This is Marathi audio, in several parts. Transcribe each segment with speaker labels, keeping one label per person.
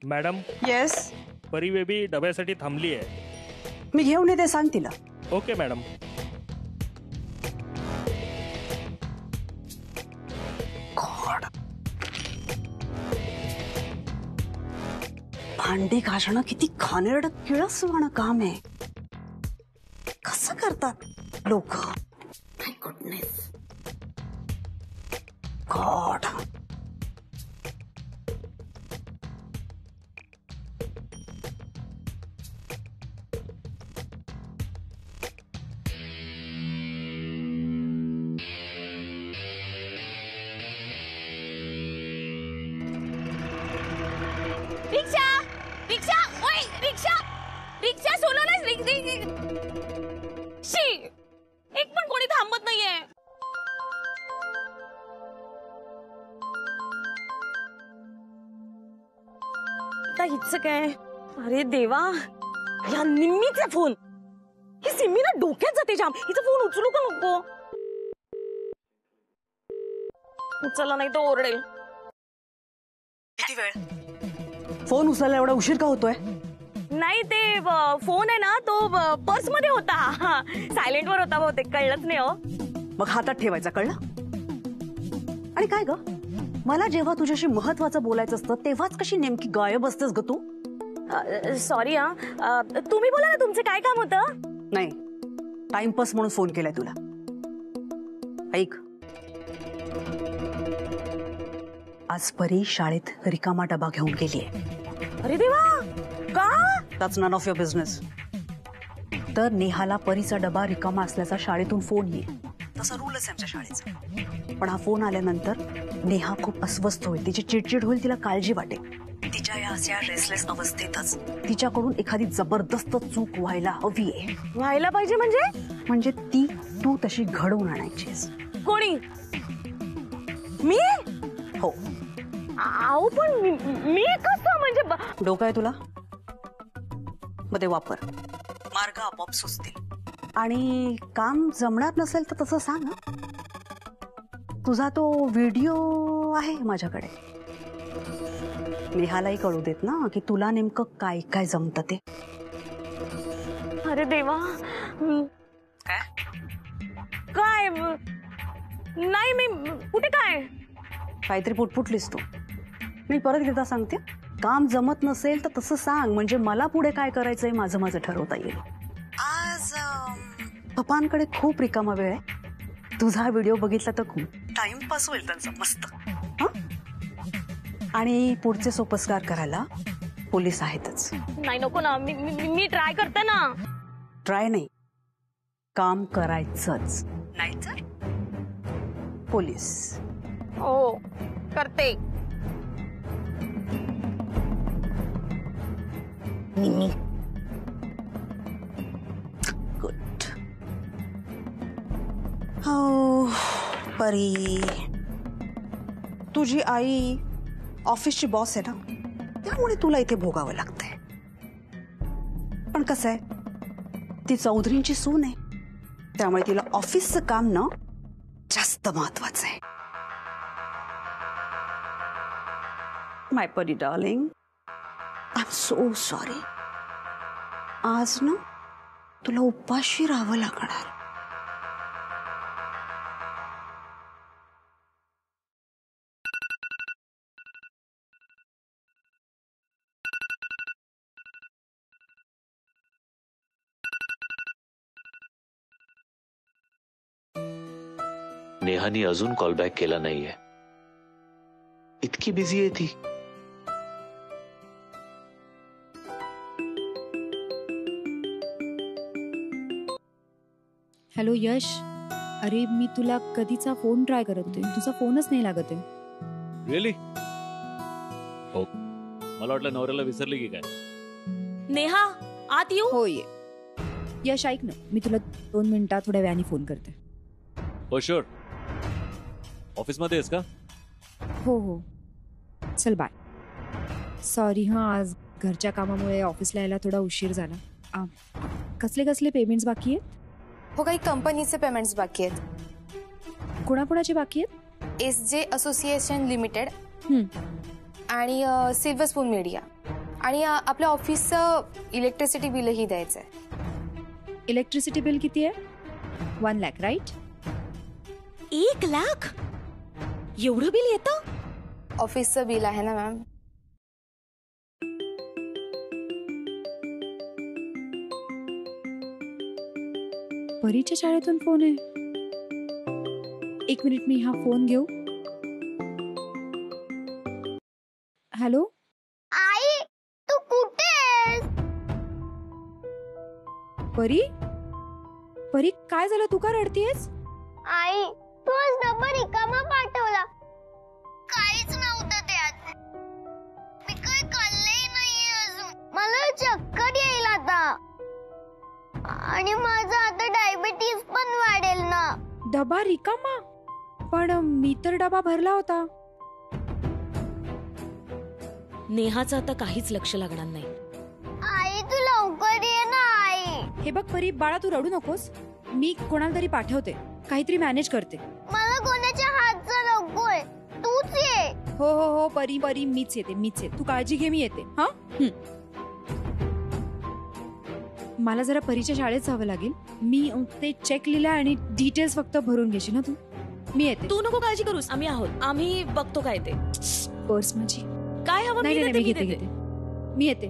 Speaker 1: मॅडम.
Speaker 2: येस.
Speaker 1: परी बेबी डब्यासाठी थांबली आहे.
Speaker 2: मी घेऊन येते, सांग तिला.
Speaker 1: Okay madam.
Speaker 2: भांडी घासणं किती घाणेरडं किळसवाणं काम आहे. कसं करतात लोक? माय गुडनेस गॉड.
Speaker 3: रिक्षा रिक्षा ओए रिक्षा रिक्षा सोलो ना. शी एक पण कोणी थांबत नाहीये. आता हिचं काय? अरे देवा, या निम्मीचा फोन. ही सिम्मी ना डोक्यात जाते जाम. हिचा फोन उचलू का नको? उचलला नाही तो ओरडेल.
Speaker 2: किती वेळ? फोन उचलायला एवढा उशीर का होतोय?
Speaker 3: नाही ते फोन आहे ना, तो पर्स मध्ये होता. सायलेंट वर होता बहुतेक, कळलंच नाही हो.
Speaker 2: मग हातात ठेवायचा, कळलं? आणि काय ग, मला जेव्हा तुझ्याशी महत्वाचं बोलायचं असतं तेव्हाच कशी नेमकी गायब असतेस ग तू?
Speaker 3: सॉरी हा. तुम्ही बोला ना, तुमचं काय काम होतं?
Speaker 2: नाही, टाइमपास म्हणून फोन केलाय तुला. ऐक, आज परी शाळेत रिकामा डबा घेऊन गेलीये.
Speaker 3: अरे देवा, का?
Speaker 2: That's none of your business. तर नेहाला परीचा डबा रिकामा असल्याचा शाळेतून फोन येईल, तसा रूलच आहे आमच्या शाळेचा. पण हा फोन आल्यानंतर नेहा खूप अस्वस्थ होईल, तिची चिडचिड होईल, तिला काळजी वाटेल. तिच्या या अशा रेसलेस अवस्थेतच तिच्याकडून एखादी जबरदस्त चूक व्हायला हवी आहे.
Speaker 3: व्हायला पाहिजे म्हणजे
Speaker 2: ती तू तशी घडवून आणायचीस.
Speaker 3: कोणी? मी?
Speaker 2: हो.
Speaker 3: आओ पण मी कसं म्हणजे?
Speaker 2: डोकं आहे तुला? मग ते वापर, मार्ग आपोआप सुचतील. आणि काम जमणार नसेल तर तसं सांग ना. तुझा तो व्हिडिओ आहे माझ्याकडे. नेहालाही कळू देत ना की तुला नेमकं काय काय जमतं ते.
Speaker 3: अरे देवा. काय नाही, मी कुठे काय?
Speaker 2: काहीतरी पुटपुटलीस तू. मी परत एकदा सांगते, काम जमत नसेल तर तसं सांग, म्हणजे मला पुढे काय करायचंय माझं माझं ठरवता येईल. आज पप्पांकडे खूप रिकामा वेळ आहे. तुझा व्हिडिओ बघितला तर खूप टाइमपास होईल त्यांचा मस्त. आणि पुढचे सोपस्कार करायला पोलीस आहेतच.
Speaker 3: नाही नको ना, मी ट्राय करते ना.
Speaker 2: ट्राय नाही, काम करायचंच. नाही तर पोलीस.
Speaker 3: हो करते.
Speaker 2: गुड. हो परी, तुझी आई ऑफिसची बॉस आहे ना, त्यामुळे तुला इथे भोगावं लागतंय. पण कसं आहे, ती चौधरींची सून आहे, त्यामुळे तिला ऑफिसचं काम ना जास्त महत्वाचं आहे. माय परी darling, I am so sorry. आज ना तुला उपाशी राहावं लागणार.
Speaker 4: नेहानी अजून कॉलबॅक केला नाहीये. इतकी बिझी आहे ती.
Speaker 5: हॅलो यश, अरे मी तुला कधीचा फोन ट्राय करत होते, तुझा फोनच नाही लागत आहे.
Speaker 4: रिअली? हो, मला वाटलं नवऱ्याला विसरली की काय.
Speaker 3: नेहा आत येऊ?
Speaker 5: हो ये. यश ऐक ना, मी तुला 2 मिनिटात थोड्या वेळाने फोन करते.
Speaker 6: हो शुअर. ऑफिसमध्ये आहेस का?
Speaker 5: हो हो, चल बाय. सॉरी हां, आज घरच्या कामामुळे ऑफिसला यायला थोडा उशीर झाला. कसले कसले पेमेंट्स बाकी आहेत?
Speaker 7: हो, काही कंपनीचे पेमेंट्स बाकी आहेत.
Speaker 5: कोणाकोणाचे बाकी आहेत?
Speaker 7: SJ असोसिएशन लिमिटेड
Speaker 5: हं,
Speaker 7: आणि सिल्वर स्पून मीडिया आणि आपल्या ऑफिसचं इलेक्ट्रिसिटी बिलही द्यायचं आहे.
Speaker 5: इलेक्ट्रिसिटी बिल किती आहे? 1 लाख राईट?
Speaker 3: 1 लाख एवढं बिल येतं?
Speaker 7: ऑफिसचं बिल आहे ना मॅम.
Speaker 5: परीच्या शाळेतून फोन आहे. 1 मिनिट, मी हा फोन घेऊ. हॅलो
Speaker 8: आई, तू कुठे आहेस?
Speaker 5: परी, परी काय झालं? तू का रडतीयस?
Speaker 8: आई, तू आज डबा रिकामा पाठवला. काहीच नव्हतं त्यात. मी काही खाल्लंही नाहीये अजून. मला चक्कर येईल आता. आणि माझं आता डायबिटीज पण वाढेल ना.
Speaker 5: डबा रिकामा? पण मी तर डबा भरला होता.
Speaker 3: नेहाचं आता काहीच लक्ष लागणार नाही.
Speaker 8: आई, तू लवकर ये ना आई.
Speaker 5: हे बघ परी, बाळा तू रडू नकोस. मी कोणाला तरी पाठवते, काहीतरी मॅनेज करते.
Speaker 8: मला कोणाच्या हातचा नकोय. तूच ये.
Speaker 5: हो हो हो परी, परी मीच येते. तू काळजी घे, मी येते. हा, मला जरा परीच्या शाळेत जावं लागेल. मी ते चेक लिहिला आणि डिटेल्स फक्त भरून घेशील ना तू. मी येते.
Speaker 3: तू नको काळजी करूस, आम्ही आहोत. आम्ही बघतो काय ते.
Speaker 5: पर्स माझी.
Speaker 3: काय हवं?
Speaker 5: नाही नाही, मी घेते. मी येते.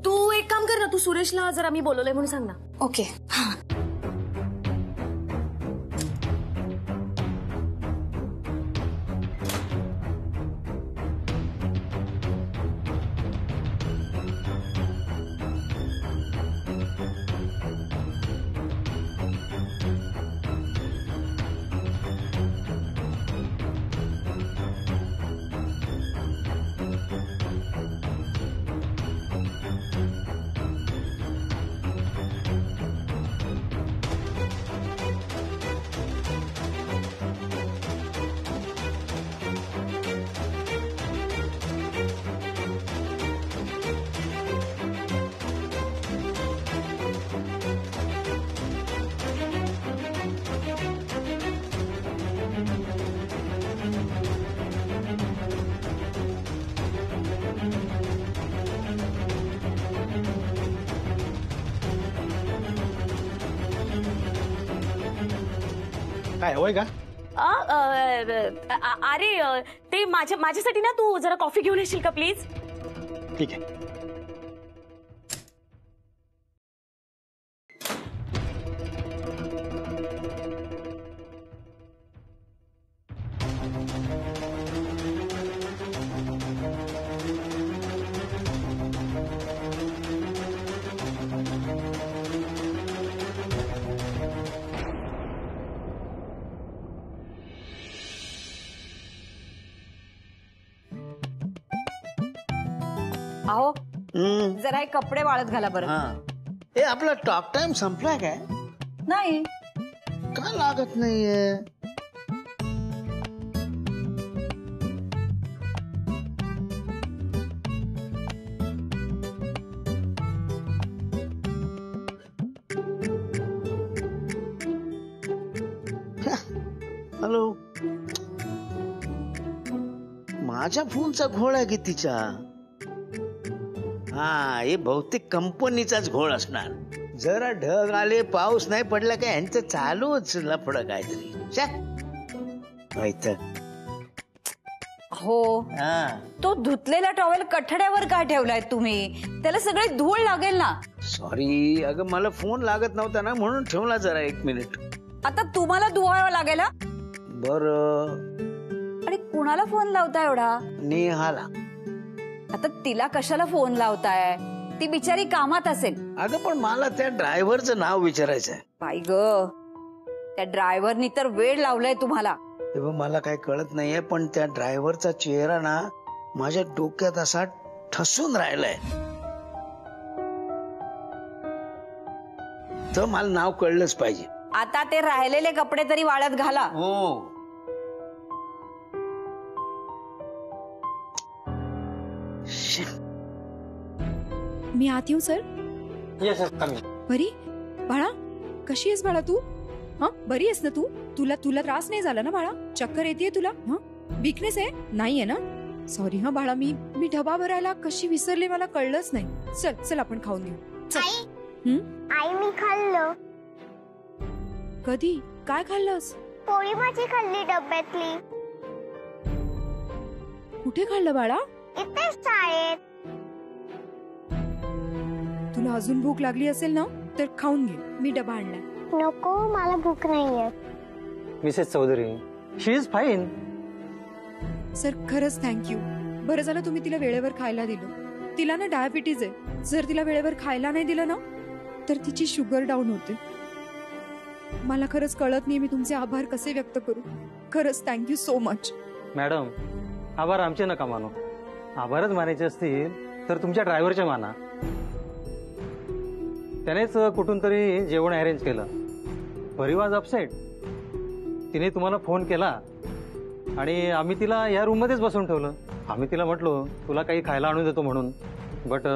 Speaker 3: तू एक काम कर ना, तू सुरेशला जरा मी बोलवलंय म्हणून सांग ना.
Speaker 7: ओके.
Speaker 9: काय होय का?
Speaker 3: अरे ते माझ्यासाठी ना तू जरा कॉफी घेऊन येशील का प्लीज?
Speaker 9: ठीक आहे.
Speaker 2: अहो जरा हे कपडे वाळत घाला बरं.
Speaker 10: हे आपला टॉक टाइम संपलाय काय?
Speaker 2: नाही
Speaker 10: का लागत नाहीये? हॅलो, माझ्या फोनचा घोळ आहे की तिचा? हा, हे बहुतेक कंपनीचाच घोळ असणार. जरा ढग आले, पाऊस नाही पडला काय, ह्यांचं चालूच लफडं काहीतरी.
Speaker 2: हो, तो धुतलेला टॉवेल कठड्यावर का ठेवलाय तुम्ही? त्याला सगळे धूळ लागेल ना.
Speaker 10: सॉरी अगं, मला फोन लागत नव्हता ना म्हणून ठेवला. जरा 1 मिनिट.
Speaker 2: आता तुम्हाला धुवावं लागेल.
Speaker 10: बर.
Speaker 2: आणि कुणाला फोन लावता एवढा?
Speaker 10: नेहाला.
Speaker 2: आता तिला कशाला फोन लावताय? ती बिचारी कामात असेल.
Speaker 10: अगं पण मला त्या ड्रायव्हरचं नाव विचारायचं आहे.
Speaker 2: बाई ग, त्या ड्रायव्हरनी तर वेळ लावलाय तुम्हाला.
Speaker 10: तेव्हा मला काही कळत नाहीये, पण त्या ड्रायव्हरचा चेहरा ना माझ्या डोक्यात असा ठसून राहिलाय. तुमचं मला नाव कळलंच पाहिजे.
Speaker 3: आता ते राहिलेले कपडे तरी वाळत घाला.
Speaker 10: हो.
Speaker 5: मी आत येऊ सर?
Speaker 9: येस
Speaker 5: बरी बाळा, कशी आहेस बाळा तू? हा, बरी आहेस ना तू? तुला तुला त्रास नाही झाला ना बाळा? चक्कर येते तुला? हा, विकनेस आहे नाहीये ना? सॉरी हा बाळा, मी डबा भरायला कशी विसरले मला कळलंच नाही. चल चल आपण खाऊन घेऊ.
Speaker 8: आई मी खाल्लं.
Speaker 5: कधी? काय खाल्लंस?
Speaker 8: पोळी भाजी खाल्ली डब्यातली.
Speaker 5: कुठे खाल्लं बाळा?
Speaker 8: इथे शाळेत.
Speaker 5: तुला अजून भूक लागली असेल ना तर खाऊन घे, मी डबा आणलाय.
Speaker 8: नको, मला भूक नाहीये.
Speaker 9: Mrs Chaudhary, she is fine.
Speaker 5: Sir खरंच थँक्यू. बरं झालं तुम्ही तिला वेळेवर खायला दिलं. तिला ना डायबिटीज आहे. जर तिला वेळेवर खायला नाही दिलं ना तर तिची शुगर डाऊन होते. मला खरंच कळत नाही मी तुमचे आभार कसे व्यक्त करू. खरंच थँक्यू सो मच.
Speaker 9: मॅडम, आभार आमचे नका मानू. आभारच मानायचे असतील तर तुमच्या ड्रायव्हरचे माना. त्यानेच कुठून तरी जेवण अरेंज केलं. परी वॉज अपसेट. तिने तुम्हाला फोन केला आणि आम्ही तिला या रूममध्येच बसून ठेवलं. आम्ही तिला म्हटलो तुला काही खायला आणून देतो म्हणून, but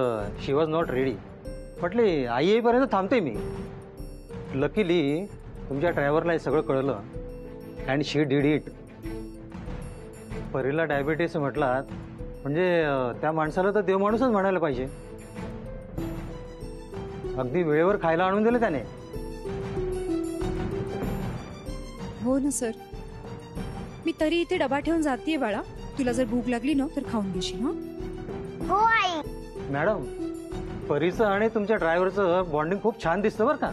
Speaker 9: she was not ready. म्हटली आई येईपर्यंत थांबते मी. लकीली तुमच्या ड्रायव्हरला हे सगळं कळलं अँड शी डिड इट. परीला डायबिटीस म्हटलात म्हणजे त्या माणसाला तर देव माणूसच म्हणायला पाहिजे. अगदी वेळेवर खायला आणून दिलं त्याने.
Speaker 5: हो ना सर, मी तरी इथे डबा ठेवून जातीये बाळा. तुला जर भूक लागली ना तर खाऊन घेशील. हा
Speaker 8: हो आई.
Speaker 9: मॅडम, परीचं आणि तुमच्या ड्रायव्हरचं बॉन्डिंग खूप छान दिसतं बरं का.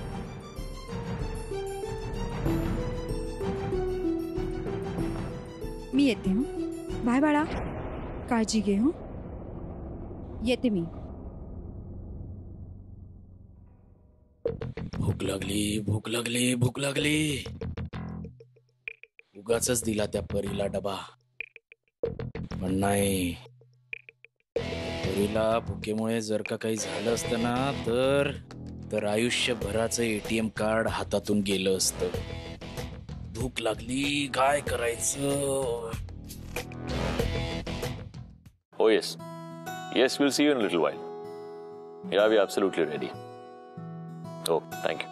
Speaker 5: मी येते. हं, बाय बाळा, काळजी घे. हं, येते मी.
Speaker 11: भूक लागली, भूक लागली, भूक लागली. उगाचच दिला त्या परीला डबा. पण नाही, परीला भुकेमुळे जर का काही झालं असतं ना तर आयुष्यभराचं एटीएम कार्ड हातातून गेलं असतं. भूक लागली, काय करायचं?
Speaker 6: Oh yes. Yes, we'll see you in a little while. Yeah, we're absolutely ready. Oh, thank you.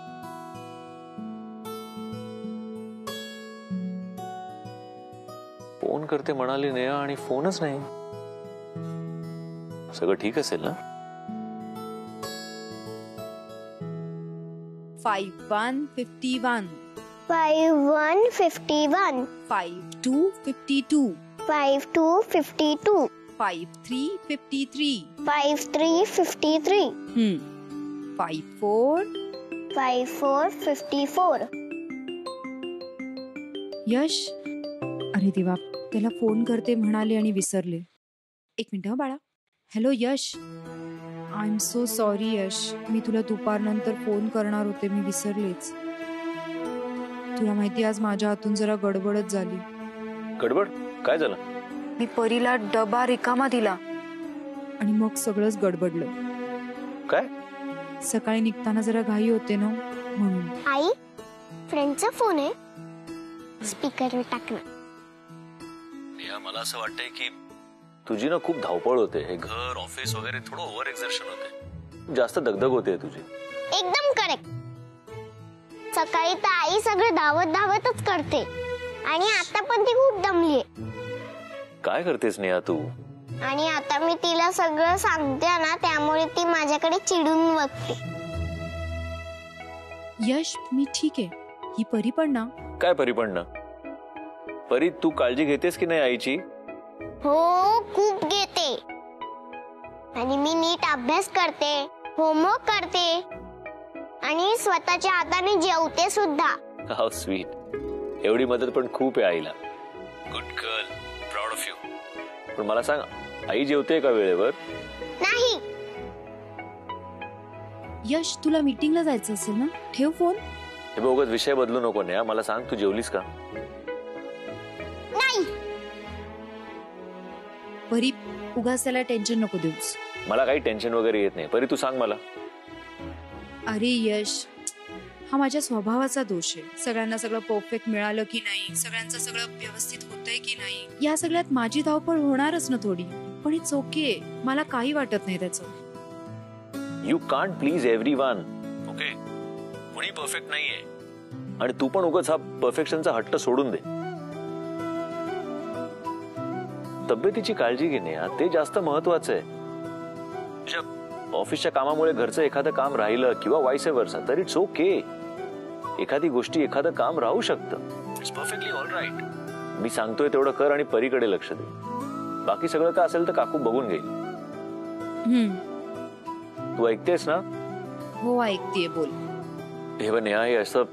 Speaker 6: Phone करते म्हणाली नेहा आणि फोनच नाही. सगळं ठीक असेल ना?
Speaker 5: 5151
Speaker 8: 5151
Speaker 5: 5252
Speaker 8: 5252
Speaker 5: 5353
Speaker 8: 5353
Speaker 5: 54
Speaker 8: 5454.
Speaker 5: यश, अरे देवा, त्याला फोन करते म्हणाले आणि विसरले. एक मिनिट. बाळा. Hello Yash, I am so sorry Yash. मी तुला दुपारनंतर फोन करणार होते, मी विसरलेच. तुला माहिती आज माझ्या हातून जरा गडबडच झाली.
Speaker 6: गडबड? काय झालं?
Speaker 5: मी परीला डबा रिकामा दिला आणि मग सगळंच गडबडलं.
Speaker 6: काय?
Speaker 5: सकाळी निघताना जरा घाई होते ना म्हणून.
Speaker 8: आई, फ्रेंडचा फोन आहे, स्पीकरवर टाकणार.
Speaker 6: नेहा, मला असं वाटतंय की तुझी ना खूप धावपळ होते. हे घर, ऑफिस वगैरे थोडं ओव्हर एक्झर्शन होते. जास्त दगदग होते तुझी.
Speaker 8: एकदम करेक्ट. सकाळी तर आई सगळं धावतच करते आणि आता पण ती खूप दमलीये.
Speaker 6: काय करतेस नेहा तू?
Speaker 8: आणि आता मी तिला सगळं सांगते ना, त्यामुळे ती माझ्याकडे चिडून बघते.
Speaker 5: यश, मी ठीक आहे. ही परी पण ना.
Speaker 6: काय परी पण ना? परी, तू काळजी घेतेस की नाही आईची?
Speaker 8: हो, खूप घेते. आणि मी नीट अभ्यास करते, होमवर्क करते आणि स्वतःच्या हाताने जेवते सुद्धा.
Speaker 6: How sweet. एवढी मदत पण खूप आहे आईला. Good girl, proud of you. पण मला सांग, आई जेवते का वेळेवर?
Speaker 8: नाही.
Speaker 5: यश, तुला मीटिंगला जायचं असेल ना, ठेव फोन.
Speaker 6: हे बघत विषय बदलू नको नेहा. मला सांग, तू जेवलीस का?
Speaker 8: नाही.
Speaker 5: परी, उगाच त्याला टेन्शन नको देऊस.
Speaker 6: मला काही टेन्शन वगैरे येत नाही. परी, तू सांग मला.
Speaker 5: अरे यश, हा माझ्या स्वभावाचा दोष आहे. सगळ्यांना सगळं परफेक्ट मिळालं की नाही, सगळ्यांचं सगळं व्यवस्थित होतंय की नाही, या सगळ्यात माझी धावपळ होणारच ना थोडी. पण इट्स ओके, मला काही वाटत नाही त्याचं.
Speaker 6: You can't please everyone. Okay, कोणी परफेक्ट नाहीये आणि तू पण उगाच हा परफेक्शनचा हट्ट सोडून दे. तब्येतीची काळजी घेणे ते जास्त महत्वाचं आहे. ऑफिसच्या कामामुळे घरचं एखादं काम राहिलं किंवा वाईस वर्सा तर इट्स ओके. एखादी गोष्टी एखादं काम राहू शकतं. It's perfectly all right. मी सांगतोय तेवढं कर आणि परीकडे लक्ष दे. बाकी सगळं काय असेल तर काकू बघून घेईल. तू ऐकतेस ना?
Speaker 5: हो ऐकतेय, बोल.
Speaker 6: हे बघ नेहा, हे असं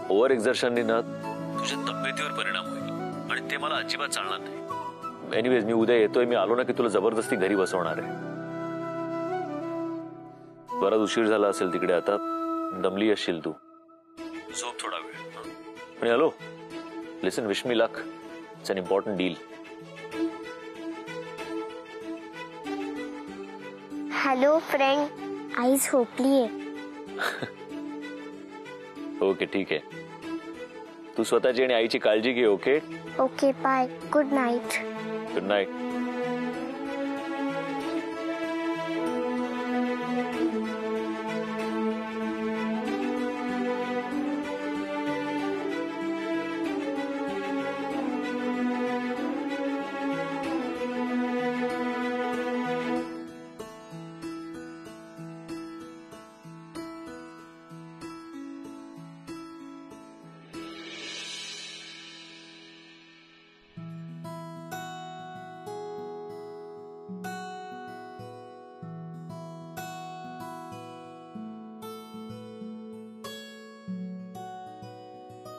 Speaker 6: ओव्हर एक्झर्शननी ना तुझ्या तब्येतीवर परिणाम होईल आणि ते मला अजिबात चालणार नाही. एनिवेज मी उद्या येतोय. मी आलो ना की तुला जबरदस्ती घरी बसवणार आहे. बराच उशीर झाला असेल तिकडे, आता दमली असशील तू. झोप थोडा वेळ. आणि hello, listen, wish me luck. It's an important deal.
Speaker 8: Hello friend, आई झोपलीये.
Speaker 6: ओके ठीक आहे. तू स्वतःची आणि आईची काळजी घे. Okay
Speaker 8: okay, bye. Good night.
Speaker 6: Good night.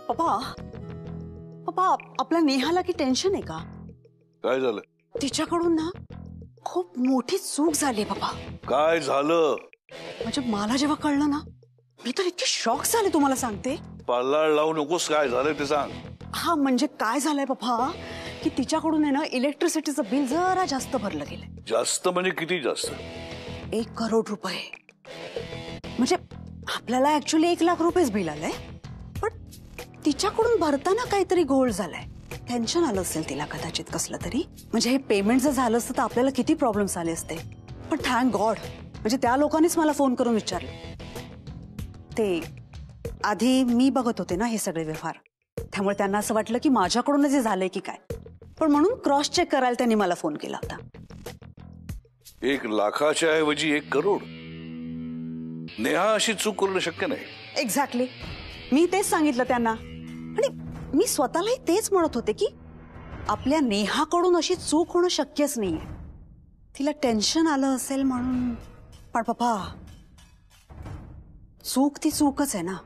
Speaker 2: पप्पा, पप्पा, आपल्या नेहाला की टेन्शन आहे का?
Speaker 12: काय झालं?
Speaker 2: तिच्याकडून ना खूप मोठी चूक झाली पप्पा.
Speaker 12: काय झालं?
Speaker 2: म्हणजे मला जेव्हा कळलं ना, मी तर इतकी शॉक झाले, तुम्हाला सांगते.
Speaker 12: पाल्लाळ लावू नकोस. काय झालं ते सांग.
Speaker 2: हा म्हणजे काय झालंय पप्पा, की तिच्याकडून आहे ना इलेक्ट्रिसिटीचं बिल जरा जास्त भरलं गेलंय.
Speaker 12: जास्त म्हणजे किती जास्त?
Speaker 2: 1 करोड रुपये. म्हणजे आपल्याला ऍक्च्युअली 1 लाख रुपयेच बिल आलंय, पण तिच्याकडून भरताना काहीतरी घोळ झालाय. टेन्शन आलं असेल तिला कदाचित कसलं तरी. म्हणजे हे पेमेंट जर झालं असतं तर आपल्याला किती प्रॉब्लेम्स आले असते. पण थँक गॉड, म्हणजे त्या लोकांनीच मला फोन करून विचारलं. ते आधी मी बघत होते ना हे सगळे व्यवहार, त्यामुळे त्यांना असं वाटलं की माझ्याकडूनच जे झालंय की काय. पण म्हणून क्रॉस चेक करायला त्यांनी मला फोन केला होता.
Speaker 12: 1 लाखाच्या ऐवजी 1 करोड? नेहा, अशी चूक करणं शक्य नाही.
Speaker 2: एक्झॅक्टली, मी तेच सांगितलं त्यांना. आणि मी स्वतःलाही तेच म्हणत होते की आपल्या नेहाकडून अशी चूक होणं शक्यच नाहीये. तिला टेन्शन आलं असेल म्हणून. पण पप्पा, चूक ती चूकच आहे ना.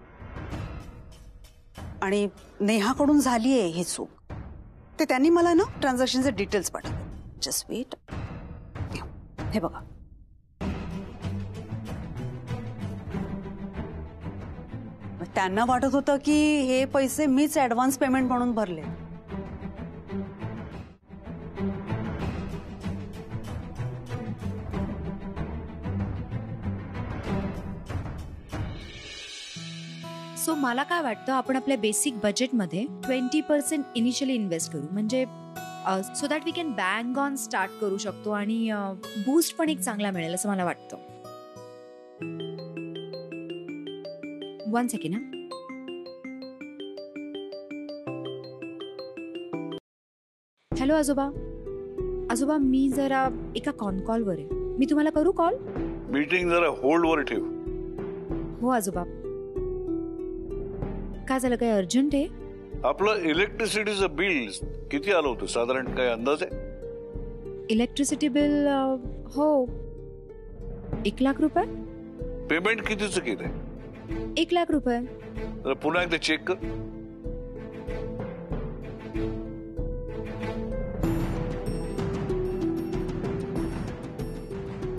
Speaker 2: आणि नेहाकडून झालीये ही चूक. ते त्यांनी मला ना ट्रान्झॅक्शनचे डिटेल्स पाठवले. Just wait. हे बघा, त्यांना वाटत होतं की हे पैसे मीच ऍडव्हान्स पेमेंट म्हणून भरले.
Speaker 5: सो मला काय वाटतं, आपण आपल्या बेसिक बजेटमध्ये 20% इनिशियली इन्व्हेस्ट करू, म्हणजे so that we can bang on start करू शकतो आणि बूस्ट पण एक चांगला मिळेल असं मला वाटतं. 1 सेकंड. हॅलो आजोबा. आजोबा, मी जरा एका कॉलवर आहे. मी तुम्हाला करू कॉल?
Speaker 12: मीटिंग जरा होल्डवर ठेव.
Speaker 5: हो आजोबा. काय झालं, काय अर्जंट आहे?
Speaker 12: आपलं इलेक्ट्रिसिटीचं बिल किती आलं होतं साधारण, काय अंदाज आहे?
Speaker 5: इलेक्ट्रिसिटी बिल हो 1 लाख रुपये.
Speaker 12: पेमेंट कितीचं केलंय?
Speaker 5: 1 लाख रुपये.
Speaker 12: तर पुन्हा एकदा चेक कर.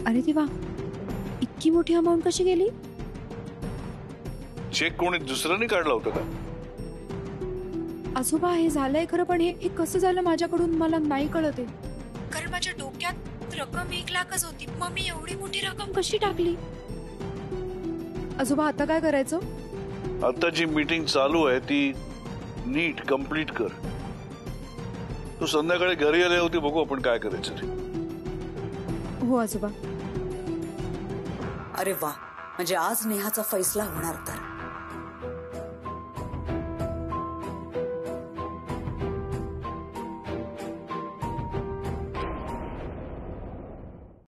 Speaker 5: अरे देवा, इतकी मोठी अमाऊंट कशी गेली?
Speaker 12: चेक कोणी दुसऱ्याने काढला होता का?
Speaker 5: आजोबा, हे झालंय खरं, पण हे कसं झालं माझ्याकडून मला नाही कळत आहे. कारण माझ्या डोक्यात रक्कम 1 लाखच होती, मग मी एवढी मोठी रक्कम कशी टाकली? आजोबा, आता काय करायचं?
Speaker 12: आता जी मीटिंग चालू आहे ती नीट कंप्लीट कर. तू संध्याकाळी घरी आले होती, बघू आपण काय करायचं ते.
Speaker 5: हो आजोबा.
Speaker 2: अरे वा, म्हणजे आज नेहाचा फैसला होणार तर.